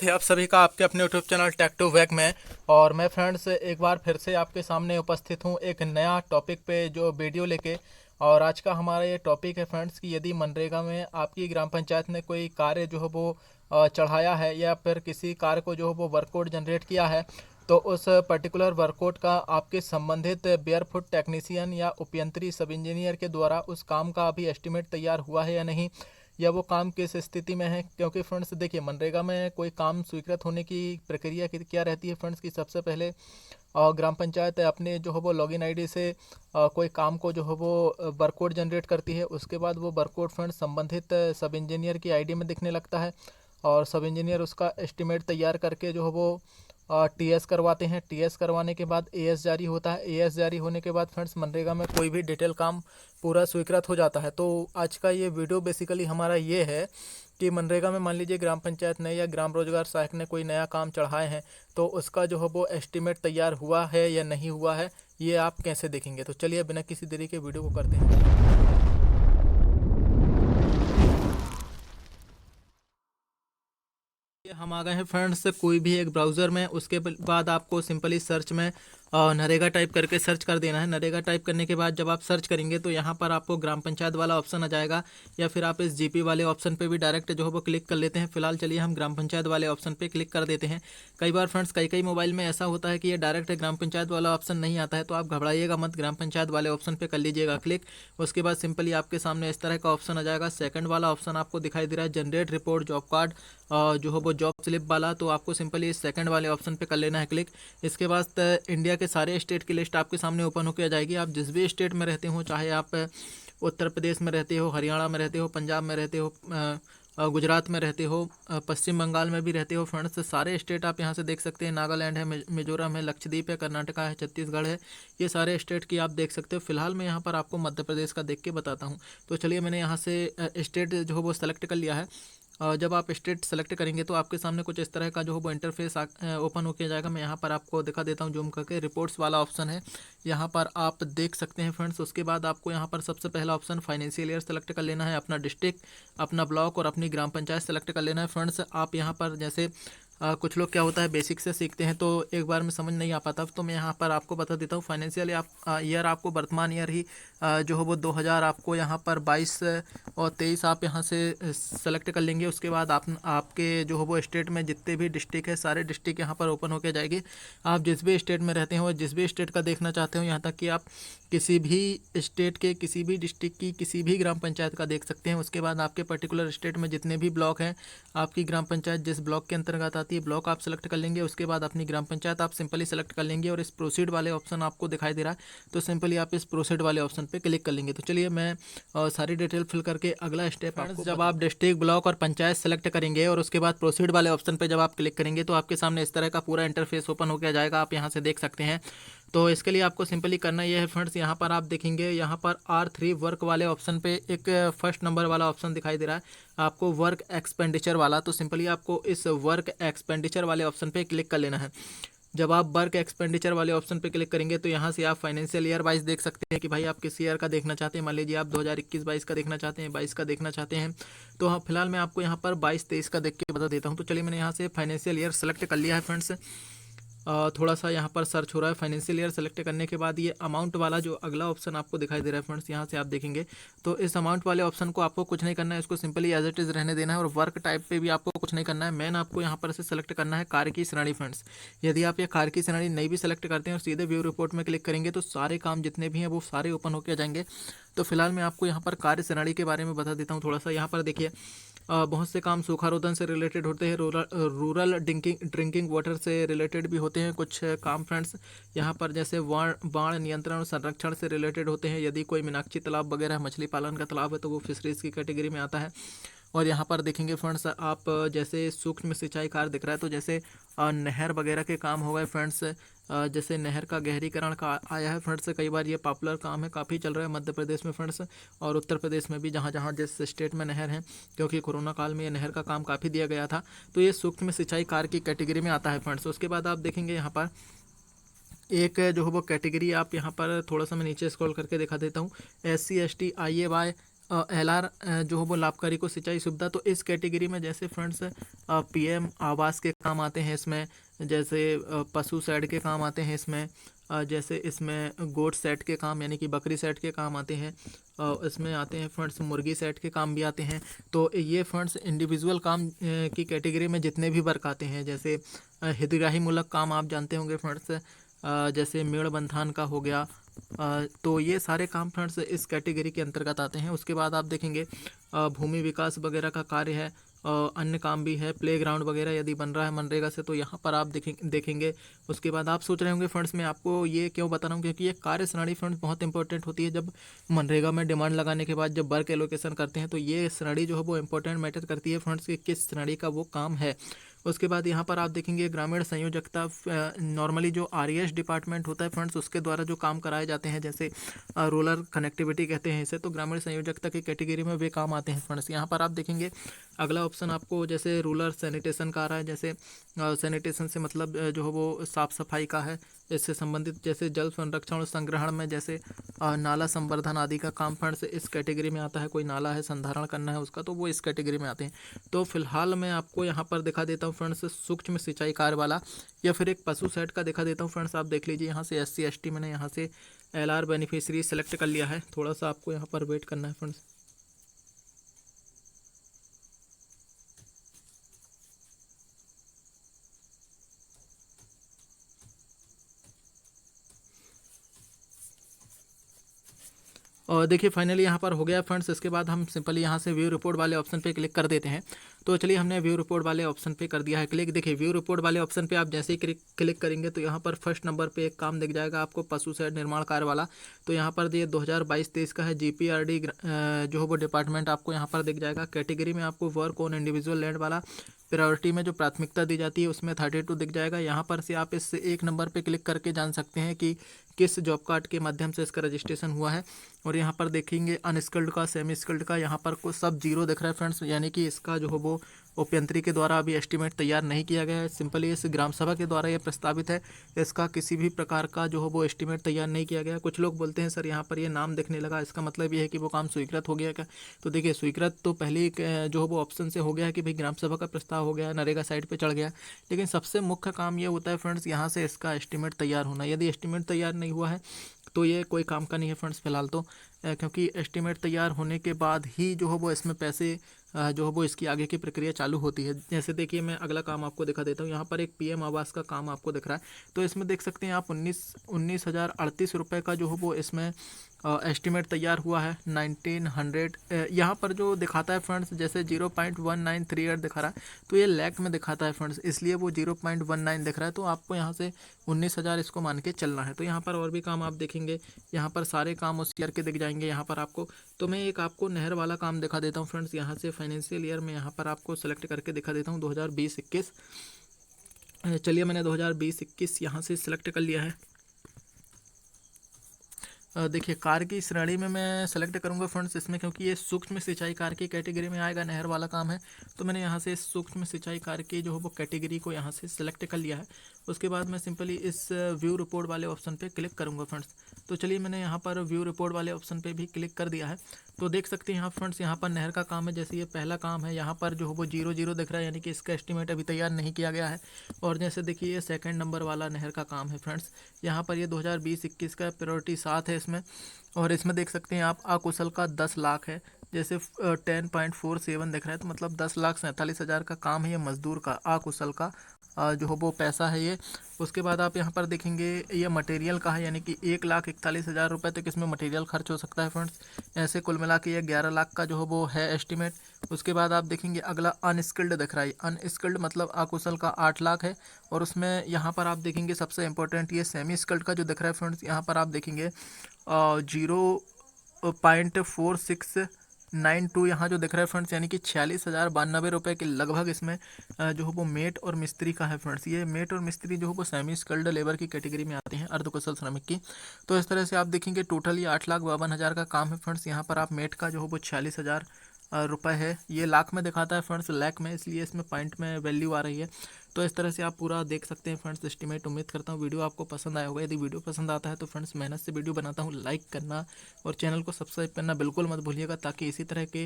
थे आप सभी का आपके अपने यूट्यूब चैनल टेक टू वैक में। और मैं फ्रेंड्स एक बार फिर से आपके सामने उपस्थित हूँ एक नया टॉपिक पे जो वीडियो लेके। और आज का हमारा ये टॉपिक है फ्रेंड्स कि यदि मनरेगा में आपकी ग्राम पंचायत ने कोई कार्य जो है वो चढ़ाया है या फिर किसी कार्य को जो है वो वर्कआउट जनरेट किया है, तो उस पर्टिकुलर वर्कआउट का आपके संबंधित बेयरफुट टेक्नीशियन या उपयंत्री सब इंजीनियर के द्वारा उस काम का अभी एस्टिमेट तैयार हुआ है या नहीं, या वो काम किस स्थिति में है। क्योंकि फ्रेंड्स देखिए, मनरेगा में कोई काम स्वीकृत होने की प्रक्रिया क्या रहती है फ्रेंड्स, की सबसे पहले ग्राम पंचायत अपने जो है वो लॉगिन आईडी से कोई काम को जो है वो वर्कआउट जनरेट करती है। उसके बाद वो वर्कआउट फ्रेंड्स संबंधित सब इंजीनियर की आईडी में दिखने लगता है, और सब इंजीनियर उसका एस्टिमेट तैयार करके जो है वो टीएस करवाते हैं। टीएस करवाने के बाद एएस जारी होता है। एएस जारी होने के बाद फ्रेंड्स मनरेगा में कोई भी डिटेल काम पूरा स्वीकृत हो जाता है। तो आज का ये वीडियो बेसिकली हमारा ये है कि मनरेगा में मान लीजिए ग्राम पंचायत ने या ग्राम रोजगार सहायक ने कोई नया काम चढ़ाए हैं, तो उसका जो है वो एस्टिमेट तैयार हुआ है या नहीं हुआ है, ये आप कैसे देखेंगे। तो चलिए बिना किसी देरी के वीडियो को करते हैं। हम आ गए हैं फ्रेंड्स कोई भी एक ब्राउज़र में। उसके बाद आपको सिंपली सर्च में नरेगा टाइप करके सर्च कर देना है। नरेगा टाइप करने के बाद जब आप सर्च करेंगे तो यहाँ पर आपको ग्राम पंचायत वाला ऑप्शन आ जाएगा, या फिर आप इस जीपी वाले ऑप्शन पे भी डायरेक्ट जो है वो क्लिक कर लेते हैं। फिलहाल चलिए हम ग्राम पंचायत वाले ऑप्शन पे क्लिक कर देते हैं। कई बार फ्रेंड्स कई मोबाइल में ऐसा होता है कि ये डायरेक्ट ग्राम पंचायत वाला ऑप्शन नहीं आता है, तो आप घबराइएगा मत, ग्राम पंचायत वाले ऑप्शन पे कर लीजिएगा क्लिक। उसके बाद सिंपली आपके सामने इस तरह का ऑप्शन आ जाएगा। सेकंड वाला ऑप्शन आपको दिखाई दे रहा है जनरेट रिपोर्ट जॉब कार्ड, जो है वो जॉब स्लिप वाला, तो आपको सिंपली इस सेकंड वाले ऑप्शन पे कर लेना है क्लिक। इसके बाद इंडिया के सारे स्टेट की लिस्ट आपके सामने ओपन होकर आ जाएगी। आप जिस भी स्टेट में रहते हो, चाहे आप उत्तर प्रदेश में रहते हो, हरियाणा में रहते हो, पंजाब में रहते हो, गुजरात में रहते हो, पश्चिम बंगाल में भी रहते हो फ्रेंड्स, सारे स्टेट आप यहाँ से देख सकते हैं। नागालैंड है, मिजोरम है, लक्षद्वीप है, कर्नाटका है, छत्तीसगढ़ है, ये सारे स्टेट की आप देख सकते हो। फिलहाल मैं यहाँ पर आपको मध्य प्रदेश का देख के बताता हूँ। तो चलिए मैंने यहाँ से स्टेट जो है वो सेलेक्ट कर लिया है। जब आप स्टेट सेलेक्ट करेंगे तो आपके सामने कुछ इस तरह का जो है वो इंटरफेस ओपन होकर जाएगा। मैं यहाँ पर आपको दिखा देता हूँ जूम करके। रिपोर्ट्स वाला ऑप्शन है, यहाँ पर आप देख सकते हैं फ्रेंड्स। उसके बाद आपको यहाँ पर सबसे पहला ऑप्शन फाइनेंशियल ईयर सेलेक्ट कर लेना है, अपना डिस्ट्रिक्ट, अपना ब्लॉक और अपनी ग्राम पंचायत सेलेक्ट कर लेना है फ्रेंड्स। आप यहाँ पर जैसे कुछ लोग क्या होता है बेसिक से सीखते हैं तो एक बार में समझ नहीं आ पाता, तो मैं यहाँ पर आपको बता देता हूँ। फाइनेंशियल ईयर आपको वर्तमान ईयर ही जो है वो 2000 आपको यहाँ पर 22 और 23 आप यहाँ से सेलेक्ट कर लेंगे। उसके बाद आपके जो है वो स्टेट में जितने भी डिस्ट्रिक्ट है सारे डिस्ट्रिक्ट यहाँ पर ओपन होकर जाएगी। आप जिस भी स्टेट में रहते हो, जिस भी स्टेट का देखना चाहते हो, यहाँ तक कि आप किसी भी स्टेट के किसी भी डिस्ट्रिक्ट की किसी भी ग्राम पंचायत का देख सकते हैं। उसके बाद आपके पर्टिकुलर स्टेट में जितने भी ब्लॉक हैं, आपकी ग्राम पंचायत जिस ब्लॉक के अंतर्गत आती है ब्लॉक आप सेलेक्ट कर लेंगे। उसके बाद अपनी ग्राम पंचायत आप सिंपली सेलेक्ट कर लेंगे, और इस प्रोसीड वाले ऑप्शन आपको दिखाई दे रहा है, तो सिंपली आप इस प्रोसीड वाले ऑप्शन पे क्लिक कर लेंगे। तो चलिए मैं सारी डिटेल फिल करके अगला स्टेप आपको जब आप डिस्ट्रिक्ट, ब्लॉक और पंचायत सेलेक्ट करेंगे और उसके बाद प्रोसीड वाले ऑप्शन पे जब आप क्लिक करेंगे तो आपके सामने इस तरह का पूरा इंटरफेस ओपन होकर जाएगा। आप यहाँ से देख सकते हैं। तो इसके लिए आपको सिंपली करना ये है फ्रेंड्स, यहाँ पर आप देखेंगे यहाँ पर R3 वर्क वाले ऑप्शन पे एक फर्स्ट नंबर वाला ऑप्शन दिखाई दे रहा है आपको, वर्क एक्सपेंडिचर वाला। तो सिंपली आपको इस वर्क एक्सपेंडिचर वाले ऑप्शन पे क्लिक कर लेना है। जब आप वर्क एक्सपेंडिचर वाले ऑप्शन पे क्लिक करेंगे तो यहाँ से आप फाइनेंशियल ईयर वाइज देख सकते हैं कि भाई आप किस ईयर का देखना चाहते हैं। मान लीजिए आप 2021-22 का देखना चाहते हैं, 22 का देखना चाहते हैं, तो हाँ फिलहाल मैं आपको यहाँ पर 22-23 का देख के बता देता हूँ। तो चलिए मैंने यहाँ से फाइनेंशियल ईयर सेलेक्ट कर लिया है फ्रेंड्स। थोड़ा सा यहाँ पर सर्च हो रहा है। फाइनेंशियल ईयर सेलेक्ट करने के बाद ये अमाउंट वाला जो अगला ऑप्शन आपको दिखाई दे रहा है फ्रेंड्स, यहाँ से आप देखेंगे तो इस अमाउंट वाले ऑप्शन को आपको कुछ नहीं करना है, इसको सिंपली एज इट इज़ रहने देना है। और वर्क टाइप पे भी आपको कुछ नहीं करना है। मेन आपको यहाँ पर से सेलेक्ट करना है कार्य की श्रेणी फ्रेंड्स। यदि आप ये कार्य की श्रेणी नहीं भी सेलेक्ट करते हैं और सीधे व्यू रिपोर्ट में क्लिक करेंगे तो सारे काम जितने भी हैं वो सारे ओपन होकर जाएंगे। तो फिलहाल मैं आपको यहाँ पर कार्य श्रेणी के बारे में बता देता हूँ थोड़ा सा। यहाँ पर देखिए बहुत से काम सूखारोधन से रिलेटेड होते हैं, रूरल ड्रिंकिंग वाटर से रिलेटेड भी होते हैं कुछ काम फ्रेंड्स। यहाँ पर जैसे बाढ़ नियंत्रण और संरक्षण से रिलेटेड होते हैं। यदि कोई मीनाक्षी तालाब वगैरह मछली पालन का तालाब है तो वो फिशरीज़ की कैटेगरी में आता है। और यहाँ पर देखेंगे फ्रेंड्स आप जैसे सूक्ष्म सिंचाई कार्य दिख रहा है, तो जैसे नहर वगैरह के काम हो गए फ्रेंड्स। जैसे नहर का गहरीकरण का आया है फ्रेंड्स, कई बार ये पॉपुलर काम है, काफ़ी चल रहा है मध्य प्रदेश में फ्रेंड्स, और उत्तर प्रदेश में भी जहाँ जहाँ जिस स्टेट में नहर है, क्योंकि कोरोना काल में ये नहर का काम काफ़ी दिया गया था। तो ये सूक्ष्म सिंचाई कार्य की कैटेगरी में आता है फ्रेंड्स। उसके बाद आप देखेंगे यहाँ पर एक जो है वो कैटेगरी आप यहाँ पर थोड़ा सा मैं नीचे स्क्रॉल करके दिखा देता हूँ, SC ST IA LR जो है वो लाभकारी को सिंचाई सुविधा, तो इस कैटेगरी में जैसे फ्रेंड्स PM आवास के काम आते हैं इसमें, जैसे पशु शेड के काम आते हैं इसमें, जैसे इसमें गोट सेट के काम यानी कि बकरी सेट के काम आते हैं, इसमें आते हैं फ्रेंड्स मुर्गी सेट के काम भी आते हैं। तो ये फ्रेंड्स इंडिविजुअल काम की कैटेगरी में जितने भी वर्क आते हैं, जैसे हितग्राही मूलक काम आप जानते होंगे फ्रेंड्स, जैसे मेड़ बंधान का हो गया, तो ये सारे काम फ्रेंड्स इस कैटेगरी के अंतर्गत आते हैं। उसके बाद आप देखेंगे भूमि विकास वगैरह का कार्य है, अन्य काम भी है, प्लेग्राउंड वगैरह यदि बन रहा है मनरेगा से तो यहाँ पर आप देखेंगे। उसके बाद आप सोच रहे होंगे फ्रेंड्स मैं आपको ये क्यों बता रहा हूँ, क्योंकि ये कार्य सारणी फ्रेंड्स बहुत इंपॉर्टेंट होती है। जब मनरेगा में डिमांड लगाने के बाद जब वर्क एलोकेशन करते हैं तो ये सारणी जो है वो इंपॉर्टेंट मैटर करती है फ्रेंड्स कि किस सारणी का वो काम है। उसके बाद यहाँ पर आप देखेंगे ग्रामीण संयोजकता, नॉर्मली जो RES डिपार्टमेंट होता है फ्रेंड्स उसके द्वारा जो काम कराए जाते हैं, जैसे रूरल कनेक्टिविटी कहते हैं इसे, तो ग्रामीण संयोजकता की कैटेगरी में वे काम आते हैं फ्रेंड्स। यहाँ पर आप देखेंगे अगला ऑप्शन आपको जैसे रूरल सैनिटेशन का आ रहा है, जैसे सैनिटेशन से मतलब जो है वो साफ़ सफाई का है, इससे संबंधित जैसे जल संरक्षण और संग्रहण में जैसे नाला संवर्धन आदि का काम फ्रेंड्स इस कैटेगरी में आता है। कोई नाला है संधारण करना है उसका, तो वो इस कैटेगरी में आते हैं। तो फिलहाल मैं आपको यहाँ पर दिखा देता हूँ फ्रेंड्स सूक्ष्म सिंचाई कार्य वाला, या फिर एक पशु सेट का दिखा देता हूँ फ्रेंड्स। आप देख लीजिए यहाँ से SC ST मैंने यहाँ से LR बेनिफिशियरी सेलेक्ट कर लिया है, थोड़ा सा आपको यहाँ पर वेट करना है फ्रेंड्स। और देखिए फाइनली यहाँ पर हो गया फ्रेंड्स। इसके बाद हम सिंपली यहाँ से व्यू रिपोर्ट वाले ऑप्शन पे क्लिक कर देते हैं। तो चलिए हमने व्यू रिपोर्ट वाले ऑप्शन पे कर दिया है क्लिक। देखिए व्यू रिपोर्ट वाले ऑप्शन पे आप जैसे ही क्लिक करेंगे तो यहाँ पर फर्स्ट नंबर पे एक काम दिख जाएगा आपको पशु शेड निर्माण कार्य वाला। तो यहाँ पर ये 2022-23 का है, GPRD जो है वो डिपार्टमेंट आपको यहाँ पर दिख जाएगा। कैटेगरी में आपको वर्क ऑन इंडिविजुअल लैंड वाला प्रायोरिटी में जो प्राथमिकता दी जाती है उसमें 32 दिख जाएगा। यहाँ पर से आप इस एक नंबर पे क्लिक करके जान सकते हैं कि किस जॉब कार्ड के माध्यम से इसका रजिस्ट्रेशन हुआ है। और यहाँ पर देखेंगे अनस्किल्ड का, सेमी स्किल्ड का, यहाँ पर को सब जीरो दिख रहा है फ्रेंड्स, यानी कि इसका जो है वो उपयंत्री के द्वारा अभी एस्टीमेट तैयार नहीं किया गया है। सिंपली इस ग्राम सभा के द्वारा ये प्रस्तावित है, इसका किसी भी प्रकार का जो है वो एस्टीमेट तैयार नहीं किया गया। कुछ लोग बोलते हैं सर यहाँ पर ये नाम दिखने लगा, इसका मतलब ये है कि वो काम स्वीकृत हो गया क्या? तो देखिए स्वीकृत तो पहले जो है वो ऑप्शन से हो गया है कि भाई ग्राम सभा का प्रस्ताव हो गया, नरेगा साइट पर चढ़ गया। लेकिन सबसे मुख्य काम ये होता है फ्रेंड्स यहाँ से इसका एस्टीमेट तैयार होना। यदि एस्टीमेट तैयार नहीं हुआ है तो ये कोई काम का नहीं है फ्रेंड्स फिलहाल तो, क्योंकि एस्टीमेट तैयार होने के बाद ही जो है वो इसमें पैसे जो है वो इसकी आगे की प्रक्रिया चालू होती है। जैसे देखिए मैं अगला काम आपको दिखा देता हूँ। यहाँ पर एक PM आवास का काम आपको दिख रहा है, तो इसमें देख सकते हैं आप 19,038 रुपये का जो है वो इसमें एस्टीमेट तैयार हुआ है 1900। यहाँ पर जो दिखाता है फ्रेंड्स जैसे 0.1938 दिखा रहा है, तो ये लैख में दिखाता है फ्रेंड्स, इसलिए वो 0.19 दिख रहा है। तो आपको यहाँ से 19,000 इसको मान के चलना है। तो यहाँ पर और भी काम आप देखेंगे, यहाँ पर सारे काम उस ईयर के दिख जाएंगे यहाँ पर आपको। तो मैं एक आपको नहर वाला काम दिखा देता हूँ फ्रेंड्स। यहाँ से फाइनेंशियल ईयर में यहाँ पर आपको सेलेक्ट करके दिखा देता हूँ 2020-21। चलिए मैंने 2020-21 यहाँ से सिलेक्ट कर लिया है। देखिए कार्य की श्रेणी में मैं सेलेक्ट करूंगा फ्रेंड्स इसमें, क्योंकि ये सूक्ष्म सिंचाई कार्य की कैटेगरी में आएगा, नहर वाला काम है। तो मैंने यहाँ से सूक्ष्म सिंचाई कार्य की जो है वो कैटेगरी को यहाँ से सिलेक्ट कर लिया है। उसके बाद मैं सिंपली इस व्यू रिपोर्ट वाले ऑप्शन पे क्लिक करूँगा फ्रेंड्स। तो चलिए मैंने यहाँ पर व्यू रिपोर्ट वाले ऑप्शन पे भी क्लिक कर दिया है। तो देख सकते हैं यहाँ फ्रेंड्स, यहाँ पर नहर का काम है। जैसे ये पहला काम है, यहाँ पर जो है वो 00 दिख रहा है, यानी कि इसका एस्टीमेट अभी तैयार नहीं किया गया है। और जैसे देखिए ये सेकंड नंबर वाला नहर का काम है फ्रेंड्स, यहाँ पर ये 2020-21 का प्रायोरिटी 7 है इसमें। और इसमें देख सकते हैं आप अकुशल का 10 लाख है, जैसे 10.47 दिख रहा है, तो मतलब 10,47,000 का काम है ये मजदूर का, अकुशल का जो है वो पैसा है ये। उसके बाद आप यहाँ पर देखेंगे ये मटेरियल का है, यानी कि 1,41,000 रुपये तक इसमें मटेरियल खर्च हो सकता है फ्रेंड्स। ऐसे कुल मिला के ये 11 लाख का जो है वो है एस्टीमेट। उसके बाद आप देखेंगे अगला अनस्किल्ड दिख रहा है, अनस्किल्ड मतलब अकुशल का 8 लाख है। और उसमें यहाँ पर आप देखेंगे सबसे इंपॉर्टेंट ये सेमी स्किल्ड का जो दिख रहा है फ्रेंड्स, यहाँ पर आप देखेंगे 0.4692 यहाँ जो दिख रहा है फ्रेंड्स, यानी कि 46,092 रुपये के लगभग इसमें जो है वो मेट और मिस्त्री का है फ्रेंड्स। ये मेट और मिस्त्री जो है वो सेमी स्किल्ड लेबर की कैटेगरी में आते हैं, अर्धकुशल श्रमिक की। तो इस तरह से आप देखेंगे टोटल ये 8,52,000 का काम है फ्रेंड्स। यहाँ पर आप मेट का जो है वो 46,000 रुपये है, ये लाख में दिखाता है फ्रेंड्स, लाख में, इसलिए इसमें पॉइंट में वैल्यू आ रही है। तो इस तरह से आप पूरा देख सकते हैं फ्रेंड्स एस्टीमेट। उम्मीद करता हूँ वीडियो आपको पसंद आया होगा। यदि वीडियो पसंद आता है तो फ्रेंड्स मेहनत से वीडियो बनाता हूँ, लाइक करना और चैनल को सब्सक्राइब करना बिल्कुल मत भूलिएगा, ताकि इसी तरह के